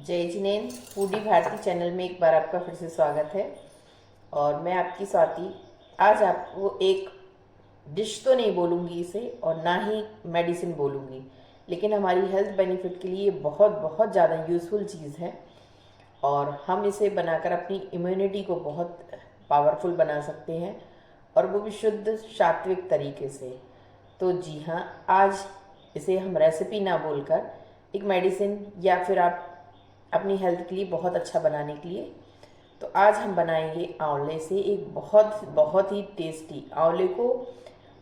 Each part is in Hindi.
जय जिनेन फूडी भारती चैनल में एक बार आपका फिर से स्वागत है। और मैं आपकी स्वाति आज आपको एक डिश तो नहीं बोलूँगी इसे और ना ही मेडिसिन बोलूँगी, लेकिन हमारी हेल्थ बेनिफिट के लिए बहुत बहुत ज़्यादा यूज़फुल चीज़ है और हम इसे बनाकर अपनी इम्यूनिटी को बहुत पावरफुल बना सकते हैं और वो भी शुद्ध सात्विक तरीके से। तो जी हाँ, आज इसे हम रेसिपी ना बोलकर एक मेडिसिन या फिर आप अपनी हेल्थ के लिए बहुत अच्छा बनाने के लिए, तो आज हम बनाएंगे आंवले से एक बहुत बहुत ही टेस्टी। आंवले को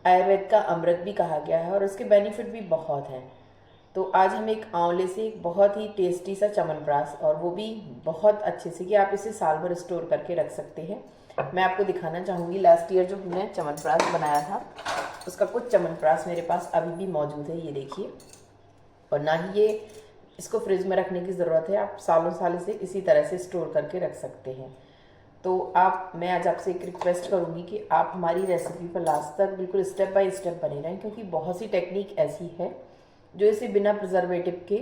आयुर्वेद का अमृत भी कहा गया है और उसके बेनिफिट भी बहुत हैं। तो आज हम एक आंवले से एक बहुत ही टेस्टी सा च्यवनप्राश, और वो भी बहुत अच्छे से कि आप इसे साल भर स्टोर करके रख सकते हैं, मैं आपको दिखाना चाहूँगी। लास्ट ईयर जो हमने च्यवनप्राश बनाया था उसका कुछ च्यवनप्राश मेरे पास अभी भी मौजूद है, ये देखिए। और ना ही ये इसको फ्रिज में रखने की ज़रूरत है, आप सालों साल इसे इसी तरह से स्टोर करके रख सकते हैं। तो मैं आज आपसे एक रिक्वेस्ट करूँगी कि आप हमारी रेसिपी पर लास्ट तक बिल्कुल स्टेप बाय स्टेप बने रहें, क्योंकि बहुत सी टेक्निक ऐसी है जो इसे बिना प्रिजर्वेटिव के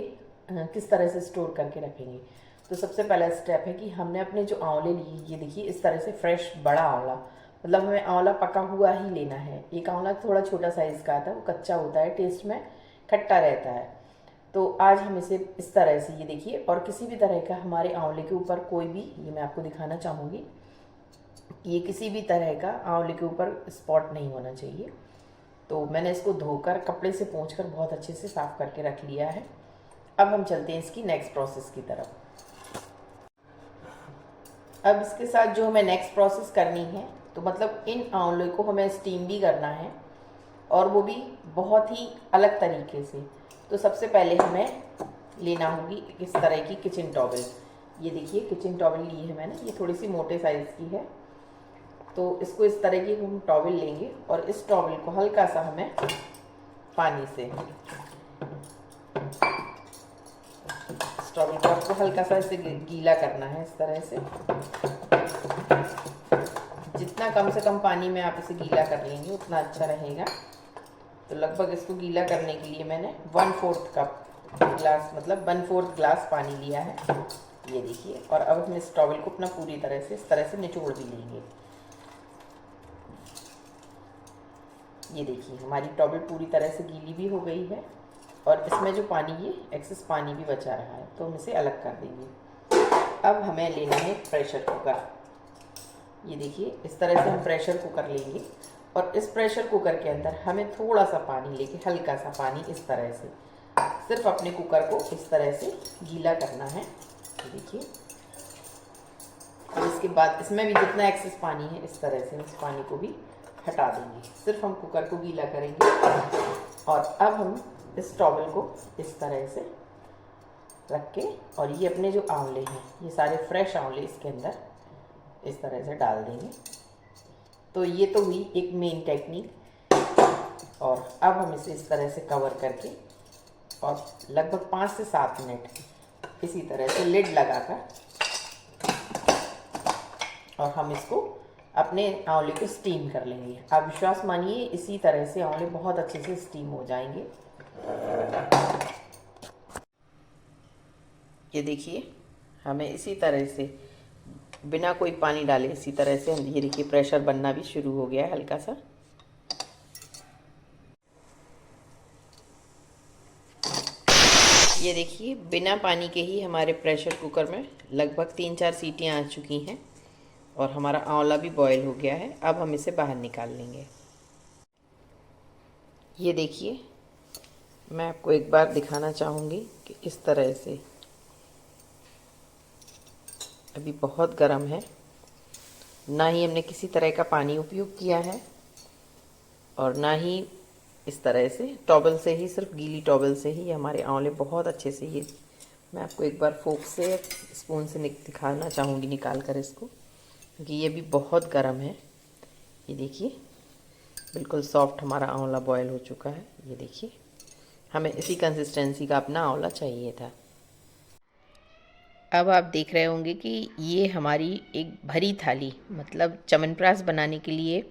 किस तरह से स्टोर करके रखेंगे। तो सबसे पहला स्टेप है कि हमने अपने जो आंवले लिए, ये देखिए इस तरह से फ्रेश बड़ा आंवला, मतलब हमें आंवला पका हुआ ही लेना है। एक आंवला थोड़ा छोटा साइज़ का आता है, वो कच्चा होता है, टेस्ट में खट्टा रहता है। तो आज हम इसे इस तरह से, ये देखिए, और किसी भी तरह का हमारे आंवले के ऊपर कोई भी, ये मैं आपको दिखाना चाहूँगी, ये किसी भी तरह का आंवले के ऊपर स्पॉट नहीं होना चाहिए। तो मैंने इसको धोकर कपड़े से पोंछकर बहुत अच्छे से साफ़ करके रख लिया है। अब हम चलते हैं इसकी नेक्स्ट प्रोसेस की तरफ। अब इसके साथ जो हमें नेक्स्ट प्रोसेस करनी है, तो मतलब इन आंवले को हमें स्टीम भी करना है और वो भी बहुत ही अलग तरीके से। तो सबसे पहले हमें लेना होगी इस तरह की किचन टॉवल। ये देखिए किचन टॉवल ली है मैंने, ये थोड़ी सी मोटे साइज़ की है। तो इसको इस तरह की हम टॉवल लेंगे और इस टॉवल को हल्का सा हमें पानी से, इस टॉवल को आपको हल्का सा इसे गीला करना है इस तरह से। जितना कम से कम पानी में आप इसे गीला कर लेंगे उतना अच्छा रहेगा। तो लगभग इसको गीला करने के लिए मैंने 1/4 कप ग्लास, मतलब 1/4 ग्लास पानी लिया है, ये देखिए। और अब हम इस टॉवल को अपना पूरी तरह से इस तरह से निचोड़ भी लेंगे। ये देखिए हमारी टॉवल पूरी तरह से गीली भी हो गई है और इसमें जो पानी, ये एक्सेस पानी भी बचा रहा है, तो हम इसे अलग कर देंगे। अब हमें लेना है प्रेशर कुकर। ये देखिए इस तरह से हम प्रेशर कुकर लेंगे और इस प्रेशर कुकर के अंदर हमें थोड़ा सा पानी लेके, हल्का सा पानी इस तरह से, सिर्फ अपने कुकर को इस तरह से गीला करना है, देखिए। और इसके बाद इसमें भी जितना एक्सेस पानी है इस तरह से इस पानी को भी हटा देंगे, सिर्फ हम कुकर को गीला करेंगे। और अब हम इस टॉवल को इस तरह से रख के, और ये अपने जो आंवले हैं, ये सारे फ्रेश आंवले इसके अंदर इस तरह से डाल देंगे। तो ये तो हुई एक मेन टेक्निक। और अब हम इसे इस तरह से कवर करके और लगभग 5 से 7 मिनट इसी तरह से लिड लगाकर, और हम इसको अपने आंवले को स्टीम कर लेंगे। आप विश्वास मानिए इसी तरह से आंवले बहुत अच्छे से स्टीम हो जाएंगे। ये देखिए हमें इसी तरह से बिना कोई पानी डाले इसी तरह से, ये देखिए प्रेशर बनना भी शुरू हो गया है हल्का सा। ये देखिए बिना पानी के ही हमारे प्रेशर कुकर में लगभग 3-4 सीटियां आ चुकी हैं और हमारा आंवला भी बॉयल हो गया है। अब हम इसे बाहर निकाल लेंगे। ये देखिए मैं आपको एक बार दिखाना चाहूँगी कि इस तरह से, अभी बहुत गर्म है, ना ही हमने किसी तरह का पानी उपयोग किया है और ना ही इस तरह से टॉवल से ही, सिर्फ गीली टॉवल से ही हमारे आंवले बहुत अच्छे से, ये मैं आपको एक बार फोक से, स्पून से दिखाना चाहूँगी निकाल कर इसको, क्योंकि ये भी बहुत गर्म है। ये देखिए बिल्कुल सॉफ्ट हमारा आंवला बॉयल हो चुका है। ये देखिए हमें इसी कंसिस्टेंसी का अपना आंवला चाहिए था। अब आप देख रहे होंगे कि ये हमारी एक भरी थाली, मतलब च्यवनप्राश बनाने के लिए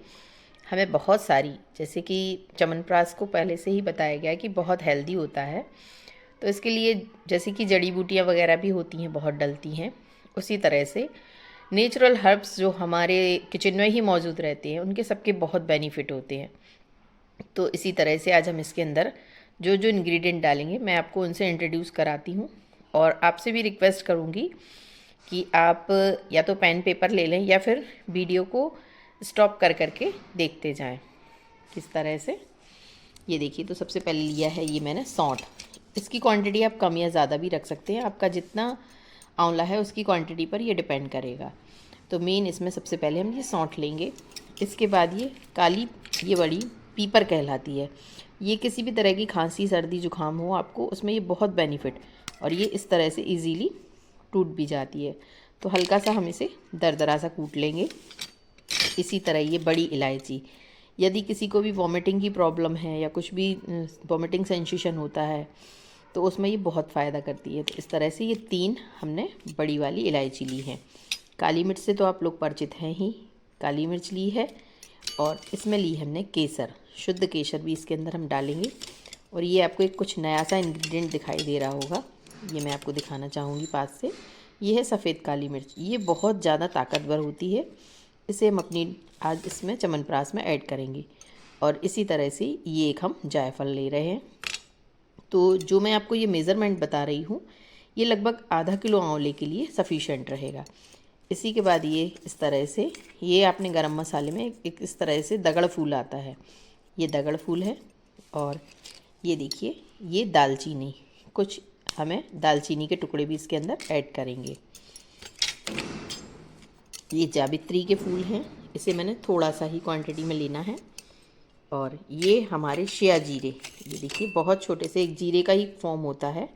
हमें बहुत सारी, जैसे कि च्यवनप्राश को पहले से ही बताया गया कि बहुत हेल्दी होता है, तो इसके लिए जैसे कि जड़ी बूटियाँ वगैरह भी होती हैं, बहुत डलती हैं, उसी तरह से नेचुरल हर्ब्स जो हमारे किचन में ही मौजूद रहते हैं, उनके सबके बहुत बेनिफिट होते हैं। तो इसी तरह से आज हम इसके अंदर जो जो इंग्रेडिएंट डालेंगे मैं आपको उनसे इंट्रोड्यूस कराती हूँ। और आपसे भी रिक्वेस्ट करूँगी कि आप या तो पेन पेपर ले लें या फिर वीडियो को स्टॉप कर करके देखते जाएं किस तरह से। ये देखिए, तो सबसे पहले लिया है ये मैंने सौंठ। इसकी क्वांटिटी आप कम या ज़्यादा भी रख सकते हैं, आपका जितना आंवला है उसकी क्वांटिटी पर ये डिपेंड करेगा। तो मेन इसमें सबसे पहले हम ये सौंठ लेंगे। इसके बाद ये काली, ये बड़ी पीपर कहलाती है। ये किसी भी तरह की खांसी सर्दी जुकाम हो आपको, उसमें ये बहुत बेनिफिट, और ये इस तरह से इजीली टूट भी जाती है। तो हल्का सा हम इसे दरदरा सा कूट लेंगे। इसी तरह ये बड़ी इलायची, यदि किसी को भी वॉमिटिंग की प्रॉब्लम है या कुछ भी वॉमिटिंग सेंसेशन होता है तो उसमें ये बहुत फ़ायदा करती है। तो इस तरह से ये 3 हमने बड़ी वाली इलायची ली है। काली मिर्च से तो आप लोग परिचित हैं ही, काली मिर्च ली है। और इसमें ली हमने केसर, शुद्ध केसर भी इसके अंदर हम डालेंगे। और ये आपको एक कुछ नया सा इंग्रेडिएंट दिखाई दे रहा होगा, ये मैं आपको दिखाना चाहूँगी पास से। ये है सफ़ेद काली मिर्च, ये बहुत ज़्यादा ताकतवर होती है। इसे हम अपनी आज इसमें च्यवनप्राश में ऐड करेंगे। और इसी तरह से ये एक हम जायफल ले रहे हैं। तो जो मैं आपको ये मेज़रमेंट बता रही हूँ, ये लगभग आधा किलो आंवले के लिए सफिशेंट रहेगा। इसी के बाद ये इस तरह से, ये आपने गरम मसाले में एक इस तरह से दगड़ फूल आता है, ये दगड़ फूल है। और ये देखिए, ये दालचीनी, कुछ हमें दालचीनी के टुकड़े भी इसके अंदर ऐड करेंगे। ये जावित्री के फूल हैं, इसे मैंने थोड़ा सा ही क्वांटिटी में लेना है। और ये हमारे शिया जीरे, ये देखिए बहुत छोटे से एक जीरे का ही फॉर्म होता है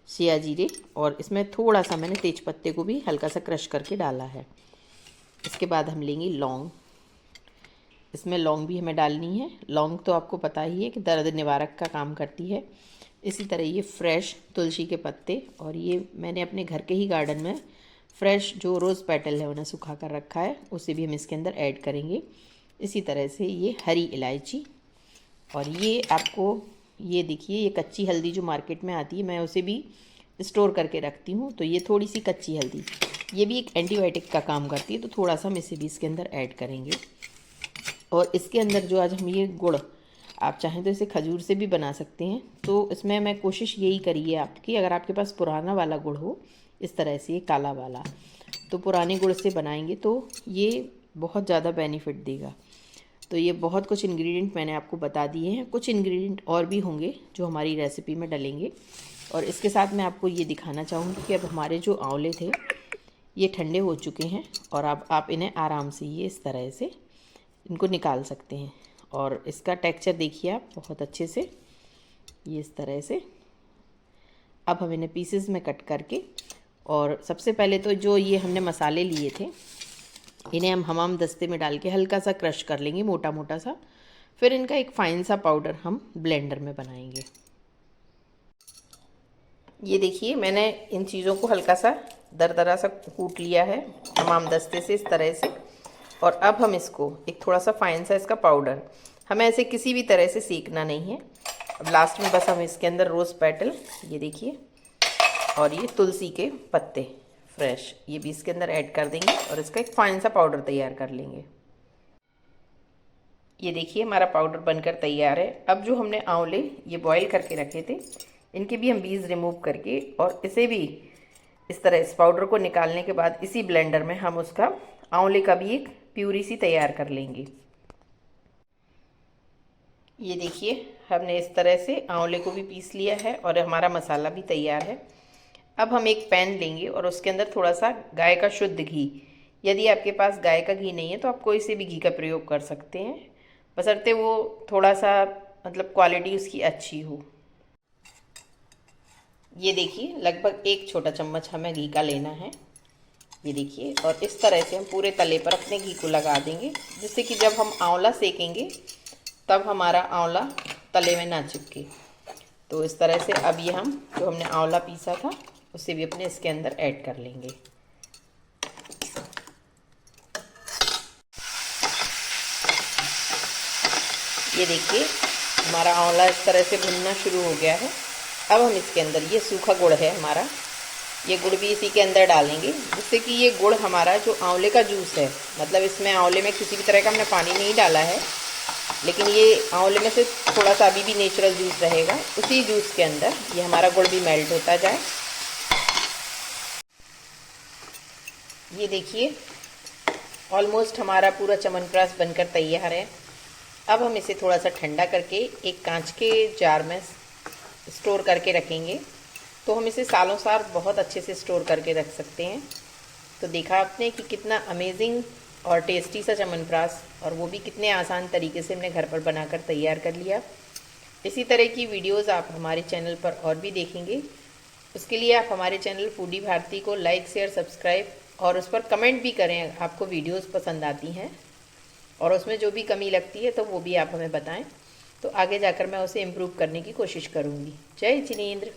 शिया जीरे। और इसमें थोड़ा सा मैंने तेज पत्ते को भी हल्का सा क्रश करके डाला है। इसके बाद हम लेंगे लौंग, इसमें लौंग भी हमें डालनी है। लौंग तो आपको पता ही है कि दर्द निवारक का काम करती है। इसी तरह ये फ्रेश तुलसी के पत्ते, और ये मैंने अपने घर के ही गार्डन में फ्रेश जो रोज़ पेटल है उन्हें सुखा कर रखा है, उसे भी हम इसके अंदर ऐड करेंगे। इसी तरह से ये हरी इलायची, और ये आपको ये देखिए, ये कच्ची हल्दी जो मार्केट में आती है, मैं उसे भी स्टोर करके रखती हूँ। तो ये थोड़ी सी कच्ची हल्दी, ये भी एक एंटीबायोटिक का काम करती है, तो थोड़ा सा हम इसे भी इसके अंदर ऐड करेंगे। और इसके अंदर जो आज हम ये गुड़, आप चाहें तो इसे खजूर से भी बना सकते हैं। तो इसमें मैं कोशिश यही करी है आपकी, अगर आपके पास पुराना वाला गुड़ हो, इस तरह से ये काला वाला, तो पुराने गुड़ से बनाएंगे तो ये बहुत ज़्यादा बेनिफिट देगा। तो ये बहुत कुछ इंग्रेडिएंट मैंने आपको बता दिए हैं, कुछ इंग्रेडिएंट और भी होंगे जो हमारी रेसिपी में डलेंगे। और इसके साथ मैं आपको ये दिखाना चाहूँगी कि अब हमारे जो आंवले थे ये ठंडे हो चुके हैं, और अब आप इन्हें आराम से ये इस तरह से इनको निकाल सकते हैं। और इसका टेक्सचर देखिए आप बहुत अच्छे से, ये इस तरह से। अब हम इन्हें पीसेस में कट करके, और सबसे पहले तो जो ये हमने मसाले लिए थे इन्हें हम हमाम दस्ते में डाल के हल्का सा क्रश कर लेंगे, मोटा मोटा सा। फिर इनका एक फाइन सा पाउडर हम ब्लेंडर में बनाएंगे। ये देखिए, मैंने इन चीज़ों को हल्का सा दरदरा सा कूट लिया है हमाम दस्ते से इस तरह से। और अब हम इसको एक थोड़ा सा फाइन सा इसका पाउडर, हमें ऐसे किसी भी तरह से सेकना नहीं है। अब लास्ट में बस हम इसके अंदर रोज़ पेटल, ये देखिए, और ये तुलसी के पत्ते फ्रेश, ये भी इसके अंदर ऐड कर देंगे और इसका एक फाइन सा पाउडर तैयार कर लेंगे। ये देखिए, हमारा पाउडर बनकर तैयार है। अब जो हमने आंवले ये बॉईल करके रखे थे, इनके भी हम बीज रिमूव करके, और इसे भी इस तरह इस पाउडर को निकालने के बाद इसी ब्लेंडर में हम उसका आंवले का भी एक प्यूरी सी तैयार कर लेंगे। ये देखिए, हमने इस तरह से आंवले को भी पीस लिया है और हमारा मसाला भी तैयार है। अब हम एक पैन लेंगे और उसके अंदर थोड़ा सा गाय का शुद्ध घी, यदि आपके पास गाय का घी नहीं है तो आप कोई से भी घी का प्रयोग कर सकते हैं, बशर्ते वो थोड़ा सा मतलब क्वालिटी उसकी अच्छी हो। ये देखिए, लगभग 1 छोटा चम्मच हमें घी का लेना है। ये देखिए, और इस तरह से हम पूरे तले पर अपने घी को लगा देंगे, जिससे कि जब हम आंवला सेकेंगे तब हमारा आंवला तले में ना चिपके। तो इस तरह से अब ये हम जो हमने आंवला पीसा था उसे भी अपने इसके अंदर ऐड कर लेंगे। ये देखिए, हमारा आंवला इस तरह से भुनना शुरू हो गया है। अब हम इसके अंदर ये सूखा गुड़ है हमारा, ये गुड़ भी इसी के अंदर डालेंगे, जिससे कि ये गुड़ हमारा जो आंवले का जूस है, मतलब इसमें आंवले में किसी भी तरह का हमने पानी नहीं डाला है, लेकिन ये आंवले में से थोड़ा सा अभी भी नेचुरल जूस रहेगा, उसी जूस के अंदर ये हमारा गुड़ भी मेल्ट होता जाए। ये देखिए ऑलमोस्ट हमारा पूरा च्यवनप्राश बनकर तैयार है। अब हम इसे थोड़ा सा ठंडा करके एक कांच के जार में स्टोर करके रखेंगे, तो हम इसे सालों साल बहुत अच्छे से स्टोर करके रख सकते हैं। तो देखा आपने कि कितना अमेजिंग और टेस्टी सा च्यवनप्राश, और वो भी कितने आसान तरीके से हमने घर पर बनाकर तैयार कर लिया। इसी तरह की वीडियोस आप हमारे चैनल पर और भी देखेंगे। उसके लिए आप हमारे चैनल फूडी भारती को लाइक शेयर सब्सक्राइब और उस पर कमेंट भी करें, आपको वीडियोस पसंद आती हैं और उसमें जो भी कमी लगती है तो वो भी आप हमें बताएं, तो आगे जाकर मैं उसे इम्प्रूव करने की कोशिश करूँगी। जय जिनेंद्र।